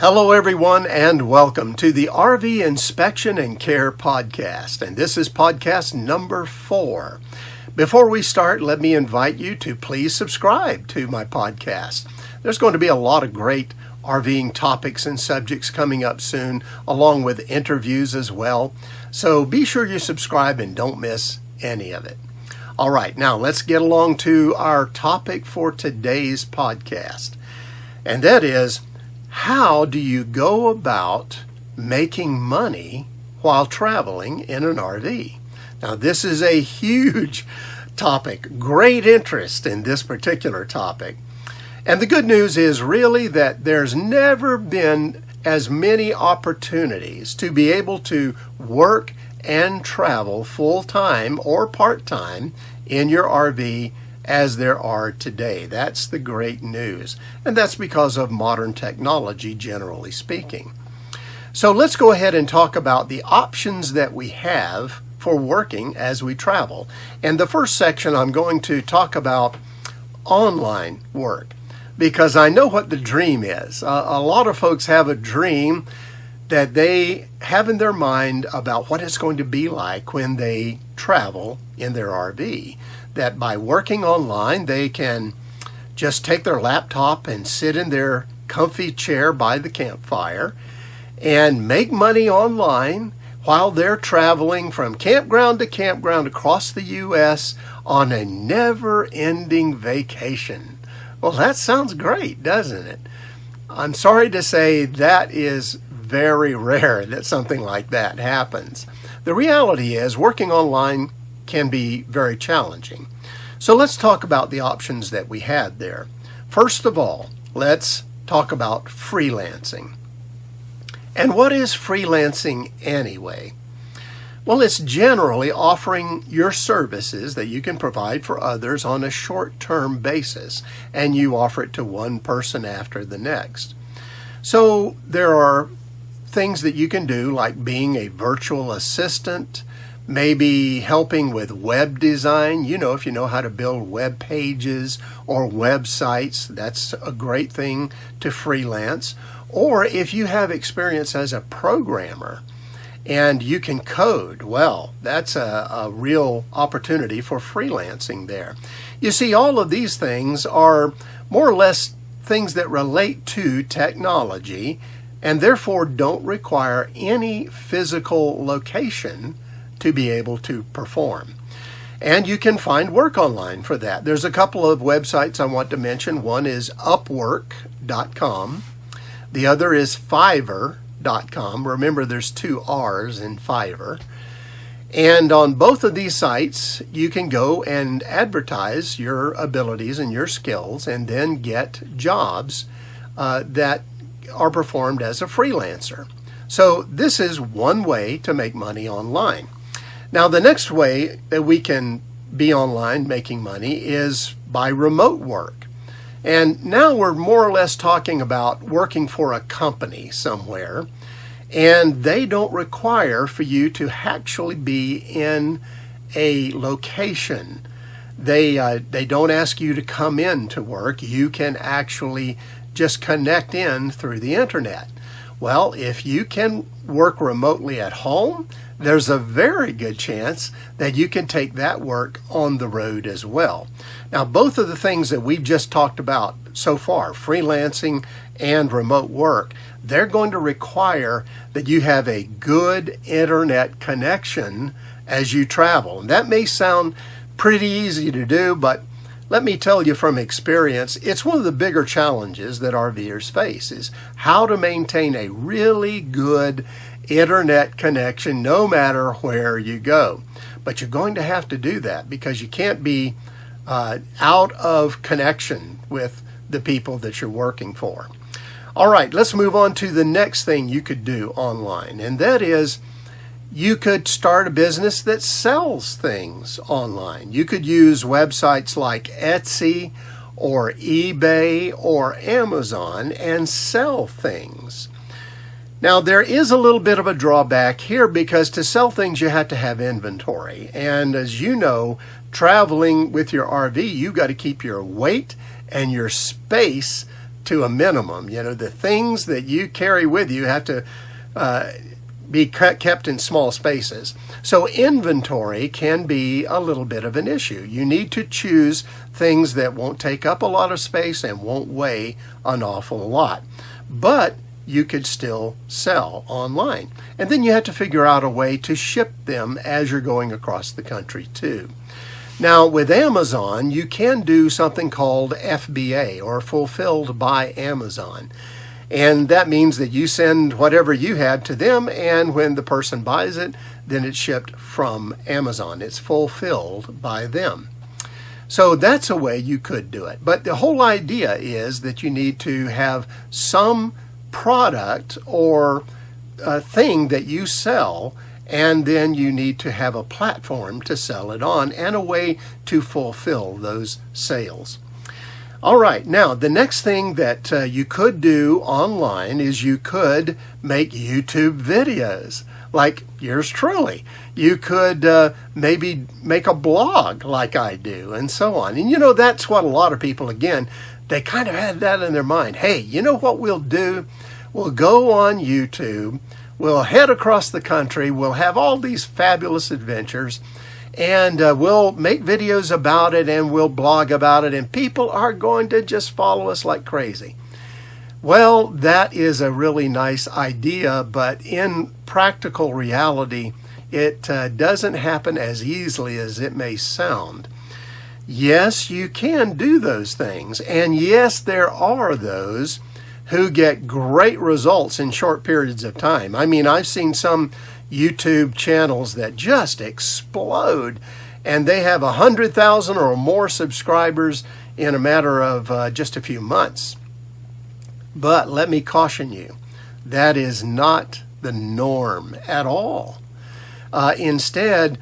Hello everyone and welcome to the RV Inspection and Care Podcast, and this is podcast number 4. Before we start, let me invite you to please subscribe to my podcast. There's going to be a lot of great RVing topics and subjects coming up soon, along with interviews as well. So be sure you subscribe and don't miss any of it. All right, now let's get along to our topic for today's podcast. And that is, how do you go about making money while traveling in an RV? Now, this is a huge topic, great interest in this particular topic. And the good news is really that there's never been as many opportunities to be able to work and travel full-time or part-time in your RV as there are today. That's the great news. And that's because of modern technology, generally speaking. So let's go ahead and talk about the options that we have for working as we travel. And the first section, I'm going to talk about online work, because I know what the dream is. A lot of folks have a dream that they have in their mind about what it's going to be like when they travel in their RV. That by working online, they can just take their laptop and sit in their comfy chair by the campfire and make money online while they're traveling from campground to campground across the U.S. on a never-ending vacation. Well, that sounds great, doesn't it? I'm sorry to say that is very rare that something like that happens. The reality is working online can be very challenging. So let's talk about the options that we had there. First of all, let's talk about freelancing. And what is freelancing anyway? Well, it's generally offering your services that you can provide for others on a short-term basis, and you offer it to one person after the next. So there are things that you can do, like being a virtual assistant, maybe helping with web design. If you know how to build web pages or websites, that's a great thing to freelance. Or if you have experience as a programmer and you can code, well, that's a real opportunity for freelancing there. You see, all of these things are more or less things that relate to technology and therefore don't require any physical location to be able to perform. And you can find work online for that. There's a couple of websites I want to mention. One is Upwork.com. The other is Fiverr.com. Remember, there's 2 R's in Fiverr. And on both of these sites, you can go and advertise your abilities and your skills and then get jobs that are performed as a freelancer. So this is one way to make money online. Now, the next way that we can be online making money is by remote work. And now we're more or less talking about working for a company somewhere, and they don't require for you to actually be in a location. They don't ask you to come in to work. You can actually just connect in through the internet. Well, if you can work remotely at home, there's a very good chance that you can take that work on the road as well. Now, both of the things that we've just talked about so far, freelancing and remote work, they're going to require that you have a good internet connection as you travel. And that may sound pretty easy to do, but let me tell you from experience, it's one of the bigger challenges that RVers face is how to maintain a really good internet connection no matter where you go. But you're going to have to do that because you can't be out of connection with the people that you're working for. All right, let's move on to the next thing you could do online, and that is you could start a business that sells things online. You could use websites like Etsy or eBay or Amazon and sell things. Now, there is a little bit of a drawback here because to sell things, you have to have inventory. And as you know, traveling with your RV, you've got to keep your weight and your space to a minimum. You know, the things that you carry with you have to be kept in small spaces. So inventory can be a little bit of an issue. You need to choose things that won't take up a lot of space and won't weigh an awful lot. But you could still sell online. And then you have to figure out a way to ship them as you're going across the country too. Now with Amazon, you can do something called FBA, or Fulfilled by Amazon. And that means that you send whatever you have to them, and when the person buys it, then it's shipped from Amazon. It's fulfilled by them. So that's a way you could do it. But the whole idea is that you need to have some product or thing that you sell, and then you need to have a platform to sell it on and a way to fulfill those sales. All right, now the next thing that you could do online is you could make YouTube videos, like yours truly. You could maybe make a blog like I do, and so on. And you know, that's what a lot of people, again, they kind of had that in their mind. Hey, you know what we'll do? We'll go on YouTube, we'll head across the country, we'll have all these fabulous adventures, and we'll make videos about it, and we'll blog about it, and people are going to just follow us like crazy. Well, that is a really nice idea, but in practical reality, it doesn't happen as easily as it may sound. Yes, you can do those things, and yes, there are those who get great results in short periods of time. I mean, I've seen some YouTube channels that just explode, and they have 100,000 or more subscribers in a matter of just a few months. But let me caution you, that is not the norm at all. Instead,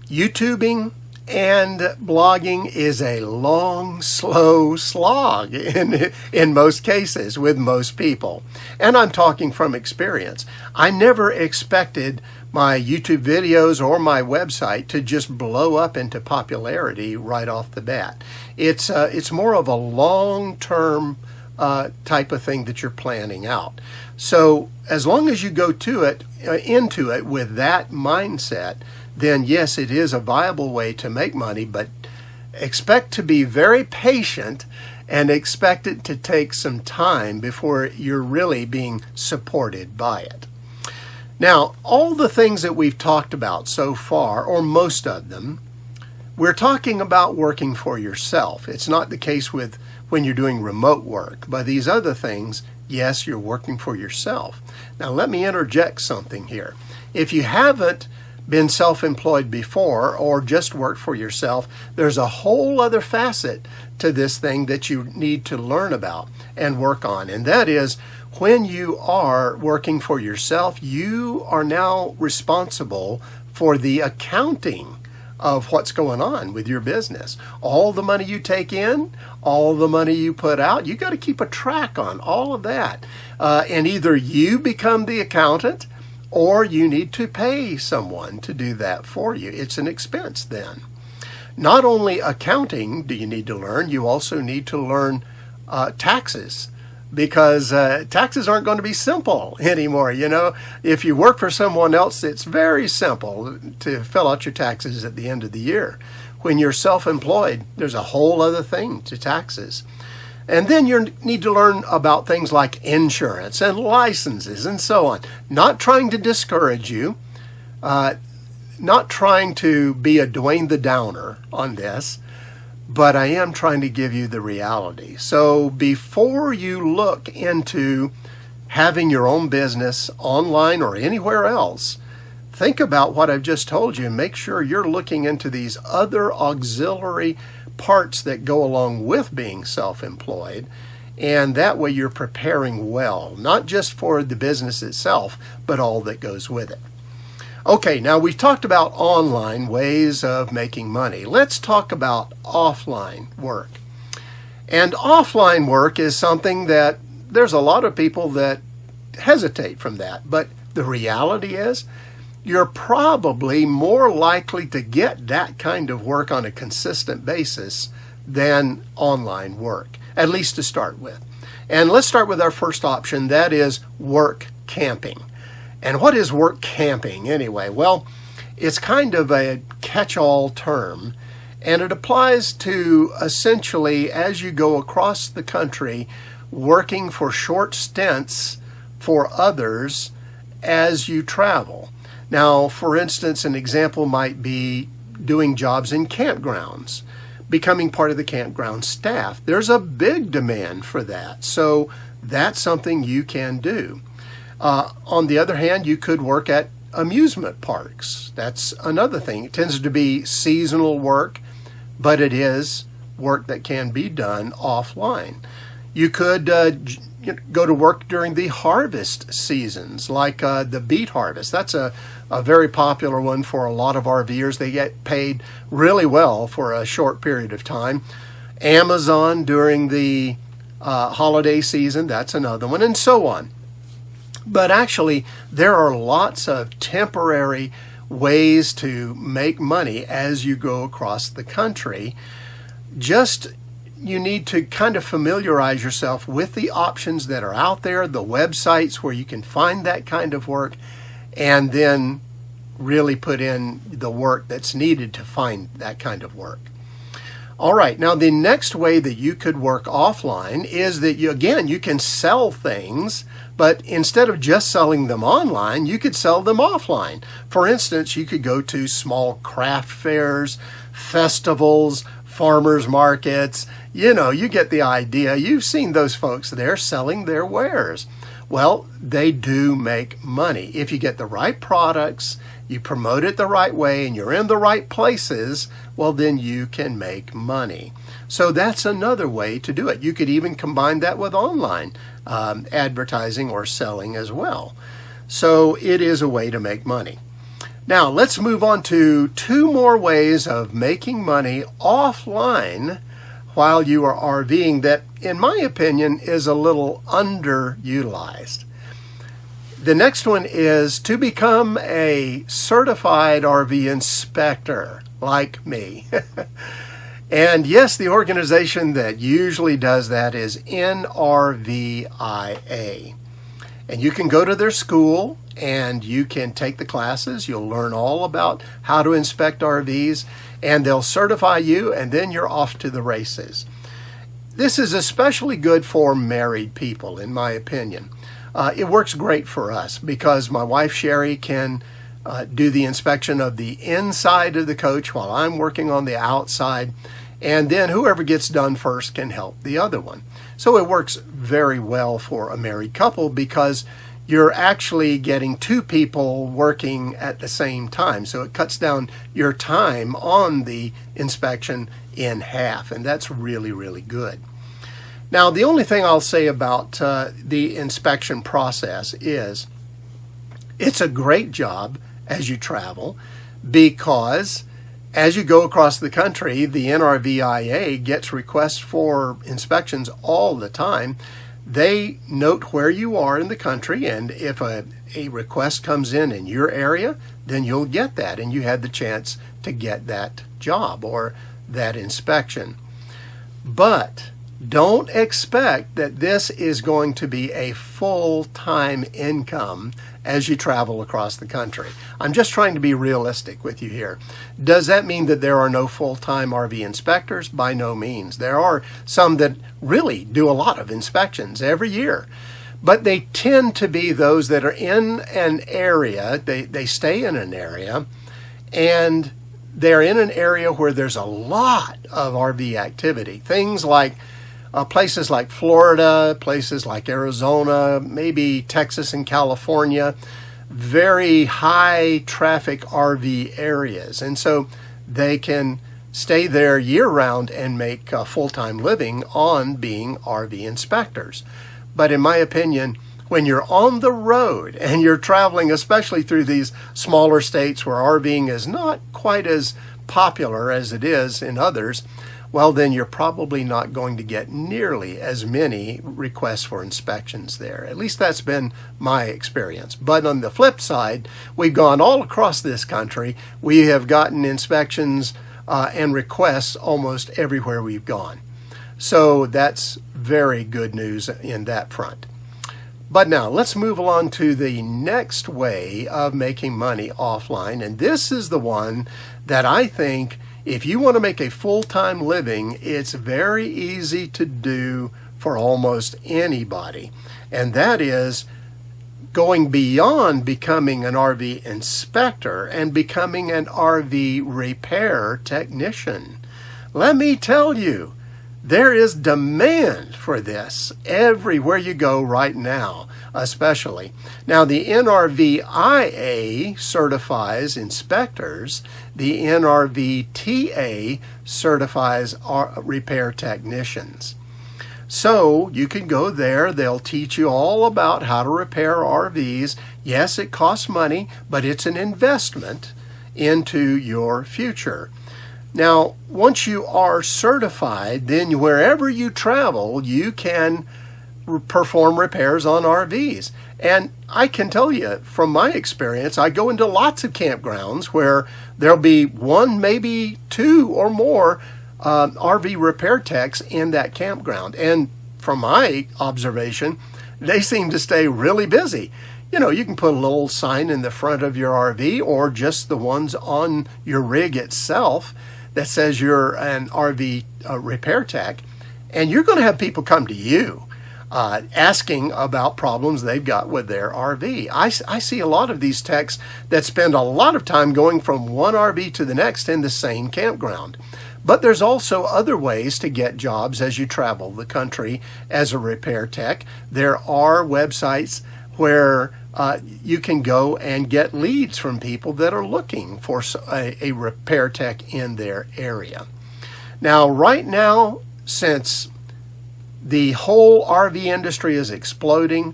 YouTubing and blogging is a long, slow slog in most cases with most people. And I'm talking from experience. I never expected my YouTube videos or my website to just blow up into popularity right off the bat. It's more of a long-term type of thing that you're planning out. So as long as you go into it with that mindset, then yes, it is a viable way to make money, but expect to be very patient and expect it to take some time before you're really being supported by it. Now, all the things that we've talked about so far, or most of them, we're talking about working for yourself. It's not the case with when you're doing remote work, but these other things, yes, you're working for yourself. Now, let me interject something here. If you haven't been self-employed before or just worked for yourself, there's a whole other facet to this thing that you need to learn about and work on. And that is, when you are working for yourself, you are now responsible for the accounting of what's going on with your business. All the money you take in, all the money you put out, you got to keep a track on all of that. And either you become the accountant, or you need to pay someone to do that for you. It's an expense then. Not only accounting do you need to learn, you also need to learn taxes, because taxes aren't going to be simple anymore. You know, if you work for someone else, it's very simple to fill out your taxes at the end of the year. When you're self-employed, there's a whole other thing to taxes. And then you need to learn about things like insurance and licenses and so on. Not trying to discourage you, not trying to be a Dwayne the Downer on this, but I am trying to give you the reality. So before you look into having your own business online or anywhere else, think about what I've just told you and make sure you're looking into these other auxiliary parts that go along with being self-employed, and that way you're preparing well, not just for the business itself, but all that goes with it. Okay, now we've talked about online ways of making money. Let's talk about offline work. And offline work is something that there's a lot of people that hesitate from that, but the reality is you're probably more likely to get that kind of work on a consistent basis than online work, at least to start with. And let's start with our first option, that is work camping. And what is work camping anyway? Well, it's kind of a catch-all term, and it applies to essentially as you go across the country working for short stints for others as you travel. Now, for instance, an example might be doing jobs in campgrounds, becoming part of the campground staff. There's a big demand for that, so that's something you can do. On the other hand, you could work at amusement parks. That's another thing. It tends to be seasonal work, but it is work that can be done offline. You could go to work during the harvest seasons, like the beet harvest. That's a very popular one for a lot of RVers. They get paid really well for a short period of time. Amazon during the holiday season, that's another one, and so on. But actually, there are lots of temporary ways to make money as you go across the country. Just you need to kind of familiarize yourself with the options that are out there, the websites where you can find that kind of work, and then really put in the work that's needed to find that kind of work. All right, now the next way that you could work offline is that you can sell things, but instead of just selling them online, you could sell them offline. For instance, you could go to small craft fairs, festivals, farmers markets. You get the idea. You've seen those folks there selling their wares. Well, they do make money. If you get the right products, you promote it the right way, and you're in the right places, well, then you can make money. So that's another way to do it. You could even combine that with online advertising or selling as well. So it is a way to make money. Now, let's move on to two more ways of making money offline while you are RVing that, in my opinion, is a little underutilized. The next one is to become a certified RV inspector, like me. And yes, the organization that usually does that is NRVIA. And you can go to their school and you can take the classes. You'll learn all about how to inspect RVs, and they'll certify you, and then you're off to the races. This is especially good for married people, in my opinion. It works great for us because my wife Sherry can do the inspection of the inside of the coach while I'm working on the outside, and then whoever gets done first can help the other one. So it works very well for a married couple because you're actually getting two people working at the same time. So it cuts down your time on the inspection in half, and that's really, really good. Now, the only thing I'll say about the inspection process is it's a great job as you travel because as you go across the country, the NRVIA gets requests for inspections all the time. They note where you are in the country, and if a request comes in your area, then you'll get that, and you had the chance to get that job or that inspection. But don't expect that this is going to be a full-time income as you travel across the country. I'm just trying to be realistic with you here. Does that mean that there are no full-time RV inspectors? By no means. There are some that really do a lot of inspections every year, but they tend to be those that are in an area, they stay in an area, and they're in an area where there's a lot of RV activity. Things like places like Florida, places like Arizona, maybe Texas and California, very high traffic RV areas. And so they can stay there year-round and make a full-time living on being RV inspectors. But in my opinion, when you're on the road and you're traveling, especially through these smaller states where RVing is not quite as popular as it is in others, well, then you're probably not going to get nearly as many requests for inspections there. At least that's been my experience. But on the flip side, we've gone all across this country. We have gotten inspections and requests almost everywhere we've gone. So that's very good news in that front. But now let's move on to the next way of making money offline. And this is the one that I think if you want to make a full-time living, it's very easy to do for almost anybody. And that is going beyond becoming an RV inspector and becoming an RV repair technician. Let me tell you, there is demand for this everywhere you go right now, especially. Now, the NRVIA certifies inspectors. The NRVTA certifies repair technicians. So you can go there. They'll teach you all about how to repair RVs. Yes, it costs money, but it's an investment into your future. Now, once you are certified, then wherever you travel, you can perform repairs on RVs. And I can tell you from my experience, I go into lots of campgrounds where there'll be one, maybe two or more RV repair techs in that campground. And from my observation, they seem to stay really busy. You know, you can put a little sign in the front of your RV or just the ones on your rig itself that says you're an RV repair tech, and you're going to have people come to you asking about problems they've got with their RV. I see a lot of these techs that spend a lot of time going from one RV to the next in the same campground. But there's also other ways to get jobs as you travel the country as a repair tech. There are websites where you can go and get leads from people that are looking for a repair tech in their area. Now, right now, since the whole RV industry is exploding,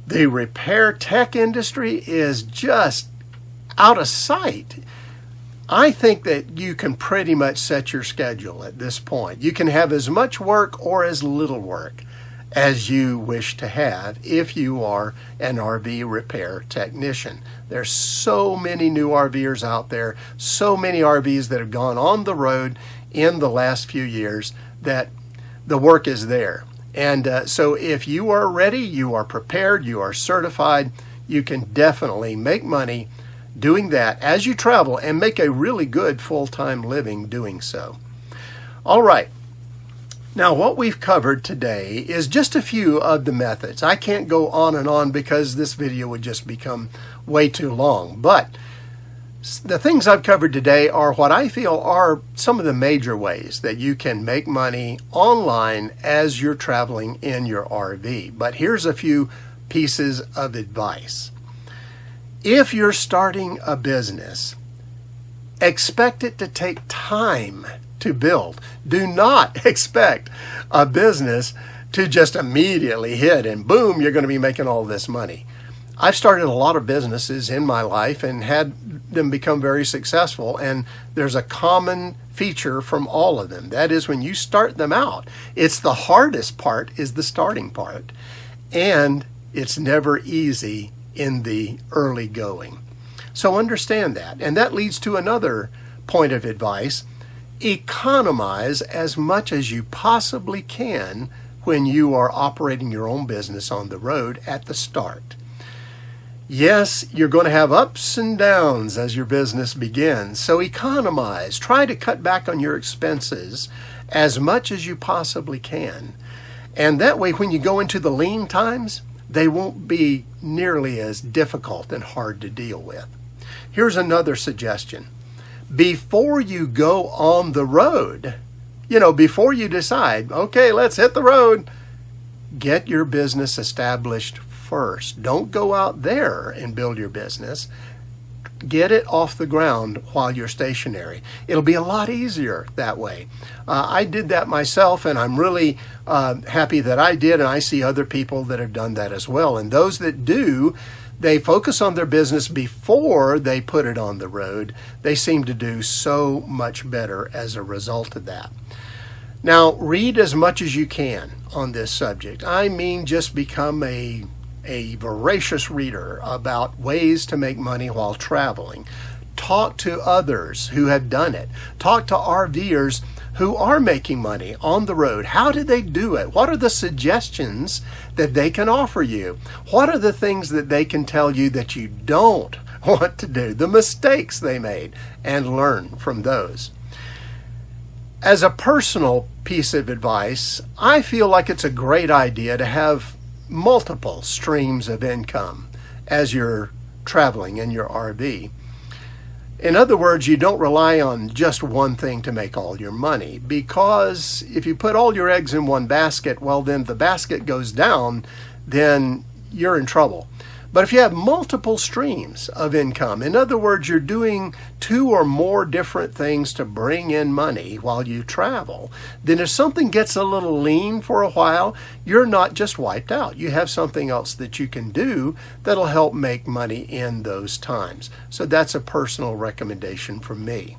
the repair tech industry is just out of sight. I think that you can pretty much set your schedule at this point. You can have as much work or as little work as you wish to have if you are an RV repair technician. There's so many new RVers out there, so many RVs that have gone on the road in the last few years that the work is there. And so if you are ready, you are prepared, you are certified, you can definitely make money doing that as you travel and make a really good full-time living doing so. All right. Now, what we've covered today is just a few of the methods. I can't go on and on because this video would just become way too long. But the things I've covered today are what I feel are some of the major ways that you can make money online as you're traveling in your RV. But here's a few pieces of advice. If you're starting a business, expect it to take time to build. Do not expect a business to just immediately hit and boom, you're going to be making all this money. I've started a lot of businesses in my life and had them become very successful, and there's a common feature from all of them. That is, when you start them out, it's the hardest part is the starting part, and it's never easy in the early going. So understand that. And that leads to another point of advice. Economize as much as you possibly can when you are operating your own business on the road at the start. Yes, you're going to have ups and downs as your business begins, so economize. Try to cut back on your expenses as much as you possibly can. And that way, when you go into the lean times, they won't be nearly as difficult and hard to deal with. Here's another suggestion. Before you go on the road, before you decide, okay, let's hit the road, get your business established first. Don't go out there and build your business. Get it off the ground while you're stationary. It'll be a lot easier that way. I did that myself, and I'm really happy that I did, and I see other people that have done that as well. And those that do, they focus on their business before they put it on the road. They seem to do so much better as a result of that. Now, read as much as you can on this subject. I mean, just become a voracious reader about ways to make money while traveling. Talk to others who have done it. Talk to RVers who are making money on the road. How did they do it? What are the suggestions that they can offer you? What are the things that they can tell you that you don't want to do? The mistakes they made, and learn from those. As a personal piece of advice, I feel like it's a great idea to have multiple streams of income as you're traveling in your RV. In other words, you don't rely on just one thing to make all your money, because if you put all your eggs in one basket, well, then the basket goes down, then you're in trouble. But if you have multiple streams of income, in other words, you're doing 2 or more different things to bring in money while you travel, then if something gets a little lean for a while, you're not just wiped out. You have something else that you can do that'll help make money in those times. So that's a personal recommendation from me.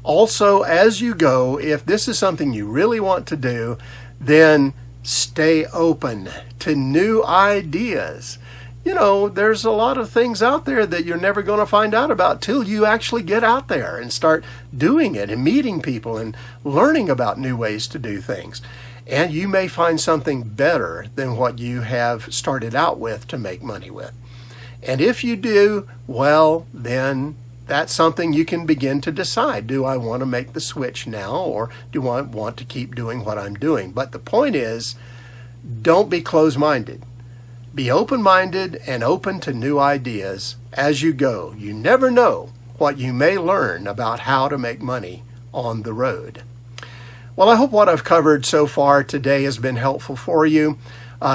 Also, as you go, if this is something you really want to do, then stay open to new ideas. You know, there's a lot of things out there that you're never going to find out about till you actually get out there and start doing it and meeting people and learning about new ways to do things. And you may find something better than what you have started out with to make money with. And if you do, well, then that's something you can begin to decide. Do I want to make the switch now, or do I want to keep doing what I'm doing? But the point is, don't be closed-minded. Be open-minded and open to new ideas as you go. You never know what you may learn about how to make money on the road. Well, I hope what I've covered so far today has been helpful for you.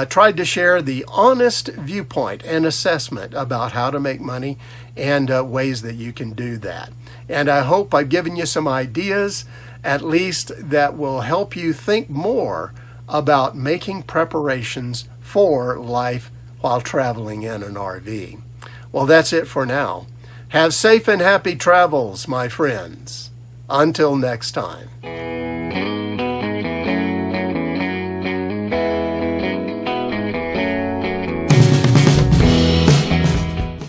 Tried to share the honest viewpoint and assessment about how to make money and ways that you can do that. And I hope I've given you some ideas, at least, that will help you think more about making preparations for life while traveling in an RV. Well, that's it for now. Have safe and happy travels, my friends. Until next time.